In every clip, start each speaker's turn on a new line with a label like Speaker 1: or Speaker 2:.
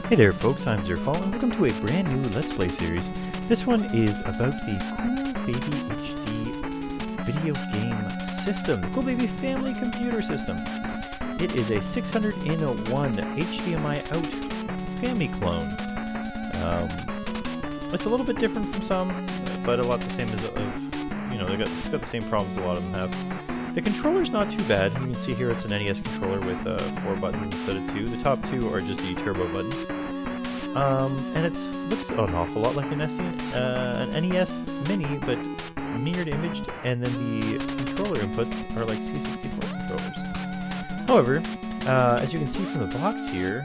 Speaker 1: Hey there folks, I'm Zerfall and welcome to a brand new Let's Play series. This one is about the CoolBaby HD video game system, the CoolBaby Familycomputer System. It is a 600-in-1 HDMI out Famiclone. It's a little bit different from some, but a lot the same as, it's got the same problems a lot of them have. The controller's not too bad. You can see here it's an NES controller with 4 buttons instead of 2. The top 2 are just the turbo buttons. And it looks an awful lot like an NES Mini, but mirrored imaged, and then the controller inputs are like C64 controllers. However, as you can see from the box here,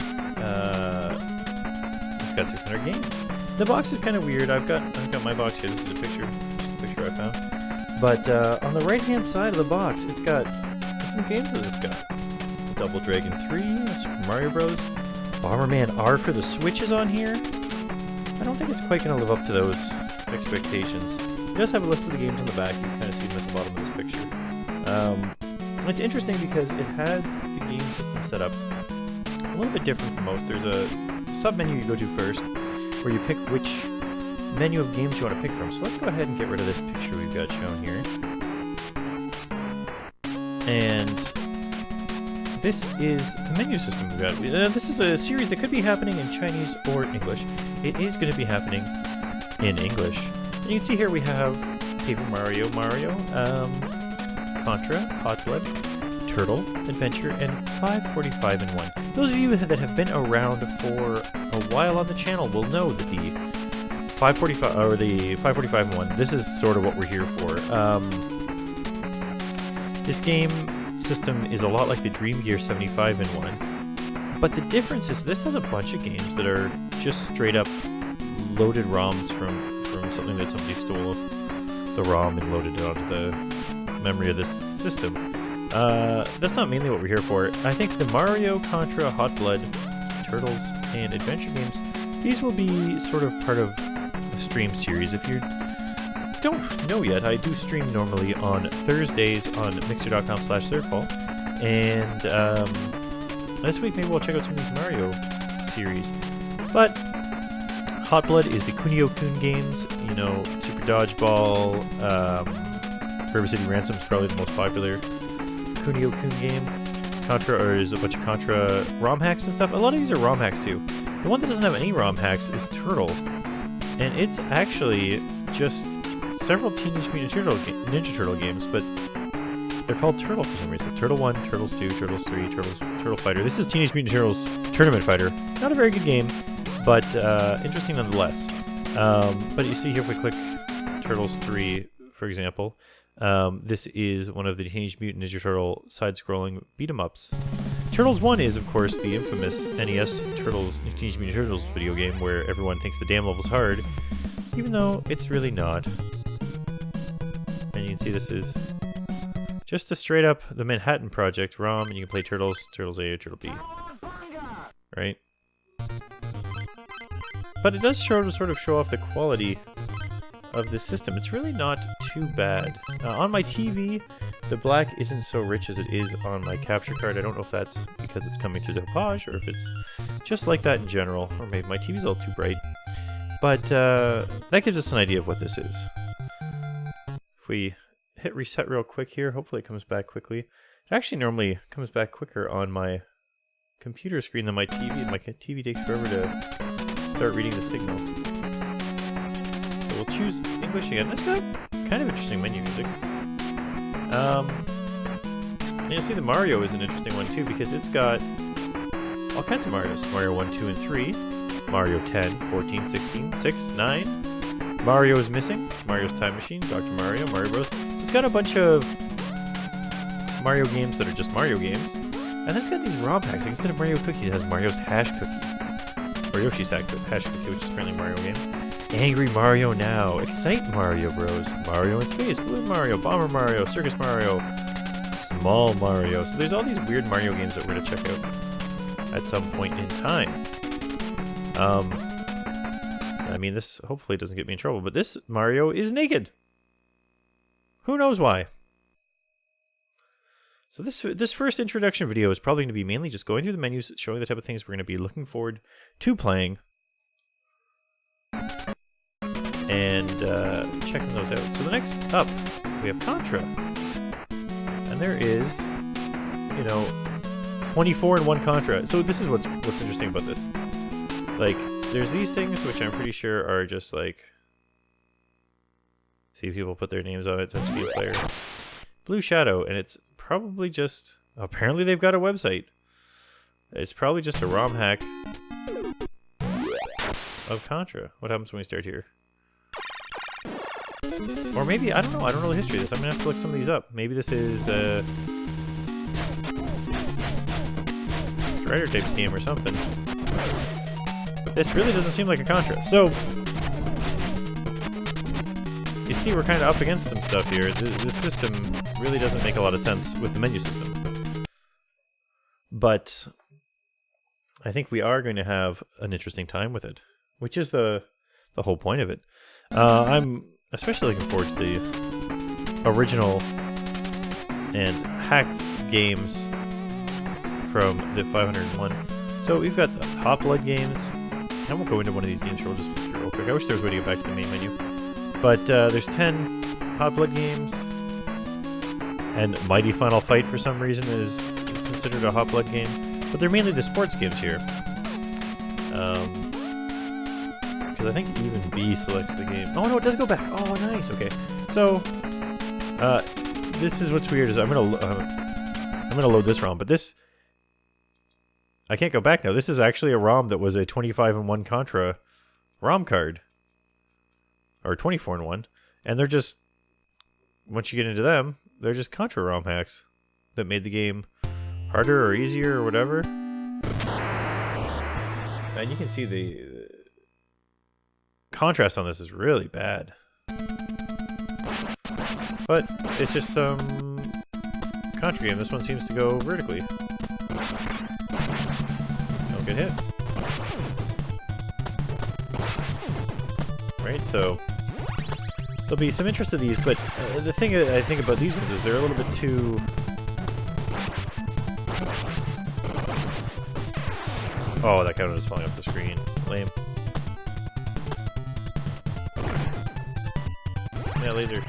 Speaker 1: it's got 600 games. The box is kind of weird. I've got my box here. This is a picture, just a picture I found. But on the right-hand side of the box, it's got some games that it's got. Double Dragon 3, Super Mario Bros. Bomberman R for the Switch is on here. I don't think it's quite going to live up to those expectations. It does have a list of the games on the back. You can kind of see them at the bottom of this picture. It's interesting because it has the game system set up a little bit different from most. There's a sub-menu you go to first, where you pick which menu of games you want to pick from. So let's go ahead and get rid of this picture we've got shown here. And this is the menu system we've got. This is a series that could be happening in Chinese or English. It is going to be happening in English. And you can see here we have Paper Mario, Contra, Hot Blood, Turtle, Adventure, and 545-in-1. Those of you that have been around for a while on the channel will know that the 545 or the 545-in-1. This is sort of what we're here for. This game system is a lot like the Dream Gear 75-in-1, but the difference is this has a bunch of games that are just straight up loaded ROMs from something that somebody stole the ROM and loaded it onto the memory of this system. That's not mainly what we're here for. I think the Mario, Contra, Hot Blood, Turtles, and Adventure games, these will be sort of part of the stream series. If you don't know yet, I do stream normally on Thursdays on mixer.com/Zerfall, and this week maybe we'll check out some of these Mario series. But Hot Blood is the Kunio-kun games, Super Dodgeball, River City Ransom is probably the most popular Kunio-kun game. Contra is a bunch of Contra ROM hacks and stuff. A lot of these are ROM hacks too. The one that doesn't have any ROM hacks is Turtle, and it's actually just several Teenage Mutant Ninja Turtle games, but they're called Turtle for some reason. Turtle 1, Turtles 2, Turtles 3, Turtle Fighter. This is Teenage Mutant Turtles Tournament Fighter. Not a very good game, but interesting nonetheless. But you see here if we click Turtles 3, for example, this is one of the Teenage Mutant Ninja Turtle side-scrolling beat-em-ups. Turtles 1 is, of course, the infamous NES Teenage Mutant Turtles video game where everyone thinks the damn level's hard, even though it's really not. And you can see this is just a straight-up the Manhattan Project ROM, and you can play Turtles, Turtles A, Turtle B. Right? But it does sort of show off the quality of the system. It's really not too bad. On my TV, the black isn't so rich as it is on my capture card. I don't know if that's because it's coming through the Hopage or if it's just like that in general, or maybe my TV's a little too bright. But that gives us an idea of what this is. If we hit reset real quick here, hopefully it comes back quickly. It actually normally comes back quicker on my computer screen than my TV, and my TV takes forever to start reading the signal. So we'll choose English again. That's got kind of interesting menu music. And you'll see the Mario is an interesting one too, because it's got all kinds of Marios. Mario 1, 2, and 3. Mario 10, 14, 16, 6, 9. Mario is Missing. Mario's Time Machine. Dr. Mario. Mario Bros. So it's got a bunch of Mario games that are just Mario games. And it's got these ROM hacks. Like instead of Mario Cookie, it has Mario's Hash Cookie. Or Yoshi's Hash Cookie, which is apparently a Mario game. Angry Mario Now. Excite Mario Bros. Mario in Space. Balloon Mario. Bomber Mario. Circus Mario. Small Mario. So there's all these weird Mario games that we're going to check out at some point in time. I mean, this hopefully doesn't get me in trouble, but this Mario is naked. Who knows why? So this first introduction video is probably going to be mainly just going through the menus, showing the type of things we're going to be looking forward to playing, and checking those out. So the next up, we have Contra, and there is, 24 in one Contra. So this is what's interesting about this. Like, there's these things which I'm pretty sure are just like, see people put their names on it, touch game player. Blue Shadow, and it's probably just, apparently they've got a website. It's probably just a ROM hack of Contra. What happens when we start here? Or maybe, I don't know the history of this. I'm gonna have to look some of these up. Maybe this is Strider type game or something. But this really doesn't seem like a Contra. So, you see we're kind of up against some stuff here. This system really doesn't make a lot of sense with the menu system. But I think we are going to have an interesting time with it, which is the whole point of it. I'm especially looking forward to the original and hacked games from the 501. So we've got the Hot Blood games. I won't go into one of these games here, we'll just flip through real quick. I wish there was a way to get back to the main menu. But there's 10 Hot Blood games, and Mighty Final Fight for some reason is considered a Hot Blood game. But they're mainly the sports games here. Because I think even B selects the game. Oh no, it does go back. Oh, nice. Okay, so this is what's weird is I'm gonna load this ROM, but this I can't go back now. This is actually a ROM that was a 25-in-1 Contra ROM card, or 24-in-1, and they're just, once you get into them, they're just Contra ROM hacks that made the game harder or easier or whatever. And you can see the contrast on this is really bad. But it's just some Contra game. This one seems to go vertically. Don't get hit. Right, so there'll be some interest in these, but the thing I think about these ones is they're a little bit too... Oh, that guy was falling off the screen. Lame. Yeah, laser.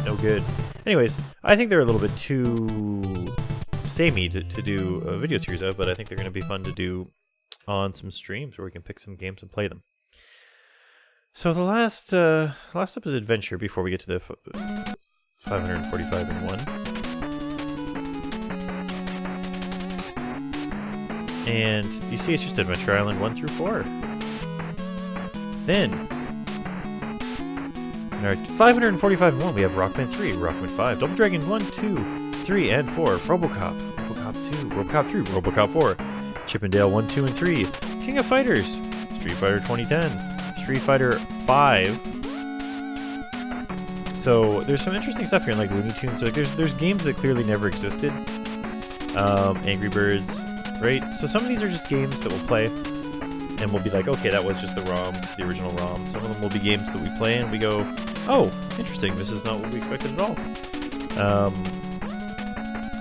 Speaker 1: No good. Anyways, I think they're a little bit too samey to do a video series of, but I think they're going to be fun to do on some streams where we can pick some games and play them. So the last up is Adventure before we get to the 545-in-1. And you see it's just Adventure Island 1 through 4. Then, in our 545-in-1 we have Rockman 3, Rockman 5, Double Dragon 1, 2, 3, and 4, Robocop, Robocop 2, Robocop 3, Robocop 4, Chippendale 1, 2, and 3, King of Fighters, Street Fighter 2010, Street Fighter 5. So there's some interesting stuff here, like Looney Tunes. Like there's games that clearly never existed. Angry Birds, right? So some of these are just games that we'll play, and we'll be like, okay, that was just the ROM, the original ROM. Some of them will be games that we play and we go, oh, interesting, this is not what we expected at all.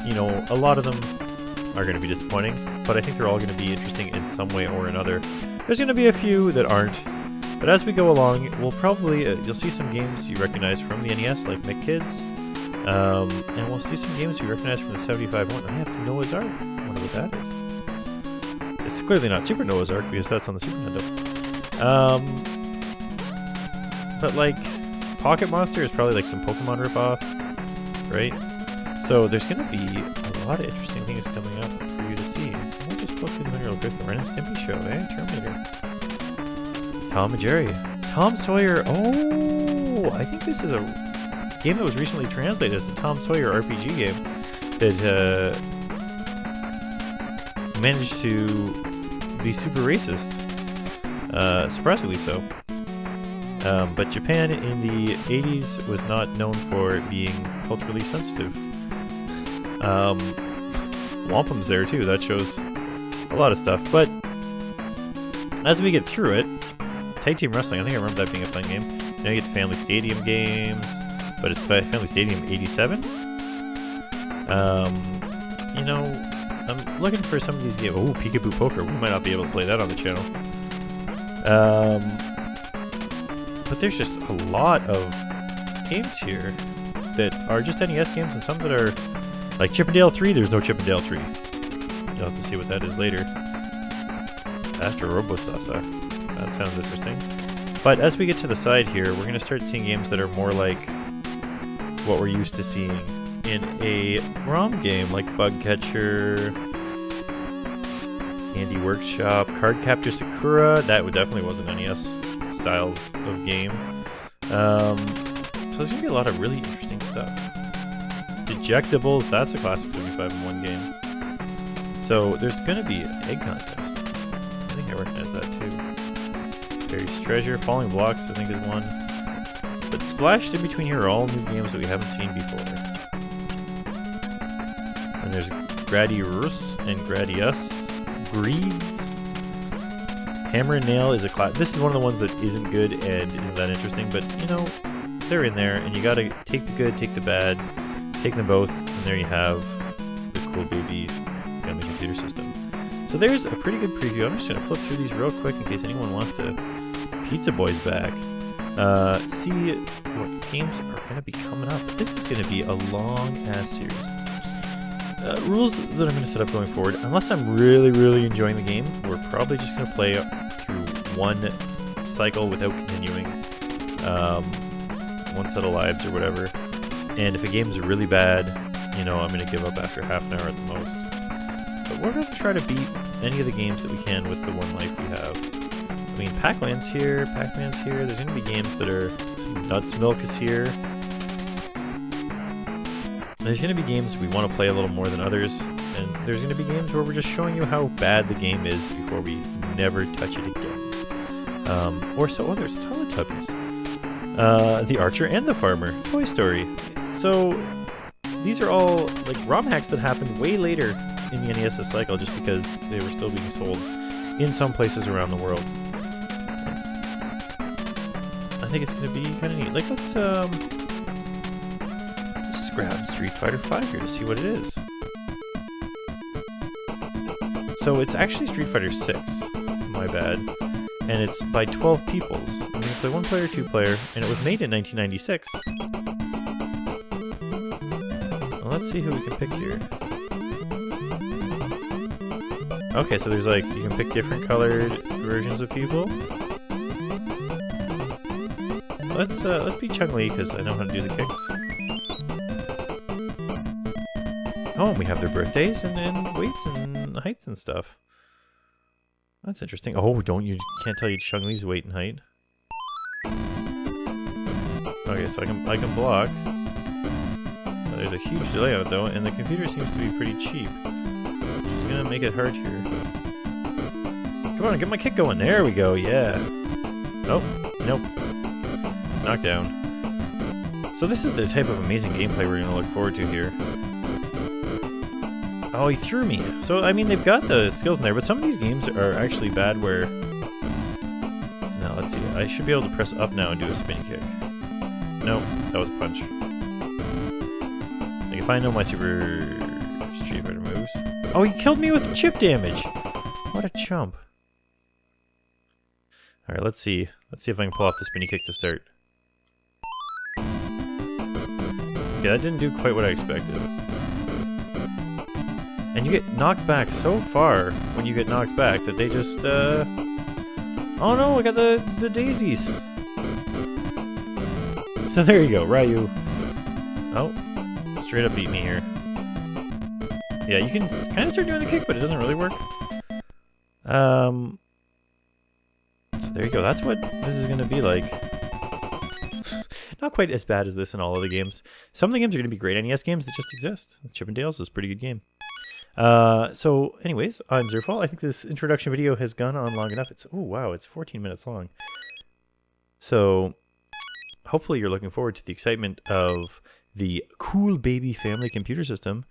Speaker 1: You know, a lot of them are going to be disappointing, but I think they're all going to be interesting in some way or another. There's going to be a few that aren't, but as we go along, we'll probably, you'll see some games you recognize from the NES, like McKids, and we'll see some games you recognize from the 75-1. I have Noah's Ark. I wonder what that is. It's clearly not Super Noah's Ark because that's on the Super Nintendo. But like, Pocket Monster is probably like some Pokemon ripoff, right? So there's going to be a lot of interesting things coming up for you to see. We'll just flip through the menu real quick. The Ren and Stimpy Show, eh? Terminator. Tom and Jerry. Tom Sawyer. Oh, I think this is a game that was recently translated as the Tom Sawyer RPG game that managed to be super racist. Surprisingly so. But Japan in the 80s was not known for being culturally sensitive. Wampum's there too, that shows a lot of stuff. But as we get through it, Tag Team Wrestling, I think I remember that being a fun game. You know, you get the Family Stadium games, but it's Family Stadium 87? You know, I'm looking for some of these games. Oh, Peekaboo Poker. We might not be able to play that on the channel. But there's just a lot of games here that are just NES games, and some that are like Chip 'n Dale 3. There's no Chip 'n Dale 3. You'll have to see what that is later. Astro Robo Sasa. That sounds interesting. But as we get to the side here, we're going to start seeing games that are more like what we're used to seeing in a ROM game, like Bug Catcher, Candy Workshop, Card Captor Sakura. That definitely wasn't NES styles of game. So there's going to be a lot of really interesting stuff. Dejectables, that's a classic 75-in-1 game. So there's going to be an egg contest. I think I recognize that too. Fairy's Treasure, Falling Blocks I think is one. But splashed in between here are all new games that we haven't seen before. And there's Gradius and Gradius. Greeds. Hammer and Nail is a class. This is one of the ones that isn't good and isn't that interesting, but you know, they're in there, and you gotta take the good, take the bad, take them both, and there you have the CoolBaby Family System. So there's a pretty good preview. I'm just gonna flip through these real quick in case anyone wants to. Pizza Boy's back. See what games are gonna be coming up. This is gonna be a long ass series. Rules that I'm going to set up going forward, unless I'm really enjoying the game, we're probably just going to play through one cycle without continuing, one set of lives or whatever. And if a game's really bad, you know, I'm going to give up after half an hour at the most. But we're going to try to beat any of the games that we can with the one life we have. I mean, Pac-Man's here, Pac-Man's here. There's going to be games that are... Nuts Milk is here. There's going to be games we want to play a little more than others, and there's going to be games where we're just showing you how bad the game is before we never touch it again. Or so others, Teletubbies, The Archer and the Farmer, Toy Story. So these are all like ROM hacks that happened way later in the NES cycle just because they were still being sold in some places around the world. I think it's going to be kind of neat. Like, let's grab Street Fighter V here to see what it is. So it's actually Street Fighter 6, my bad, and it's by 12 peoples. I'm going to play one player, two player, and it was made in 1996. Well, let's see who we can pick here. Okay, so there's like, you can pick different colored versions of people. Let's be Chun-Li because I know how to do the kicks. Oh, and we have their birthdays and weights and heights and stuff. That's interesting. Oh, can't tell you Chun-Li's weight and height. Okay, so I can block. There's a huge delay out though, and the computer seems to be pretty cheap. She's gonna make it hard here. Come on, get my kick going. There we go. Yeah. Oh, nope. Knockdown. So this is the type of amazing gameplay we're gonna look forward to here. Oh, he threw me. So, I mean, they've got the skills in there, but some of these games are actually bad where... Now, let's see. I should be able to press up now and do a spinny kick. Nope, that was a punch. Like, if I know my Super Street Fighter moves... Oh, he killed me with chip damage! What a chump. Alright, let's see. Let's see if I can pull off the spinny kick to start. Okay, that didn't do quite what I expected. And you get knocked back so far when you get knocked back that they just, Oh no, I got the daisies! So there you go, Ryu. Oh, straight up beat me here. Yeah, you can kind of start doing the kick, but it doesn't really work. So there you go, that's what this is going to be like. Not quite as bad as this in all of the games. Some of the games are going to be great NES games that just exist. Chip 'n Dale's is a pretty good game. So anyways, I'm Zerfall. I think this introduction video has gone on long enough. Oh wow, it's 14 minutes long. So hopefully you're looking forward to the excitement of the CoolBaby Family Computer System,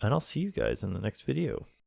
Speaker 1: and I'll see you guys in the next video.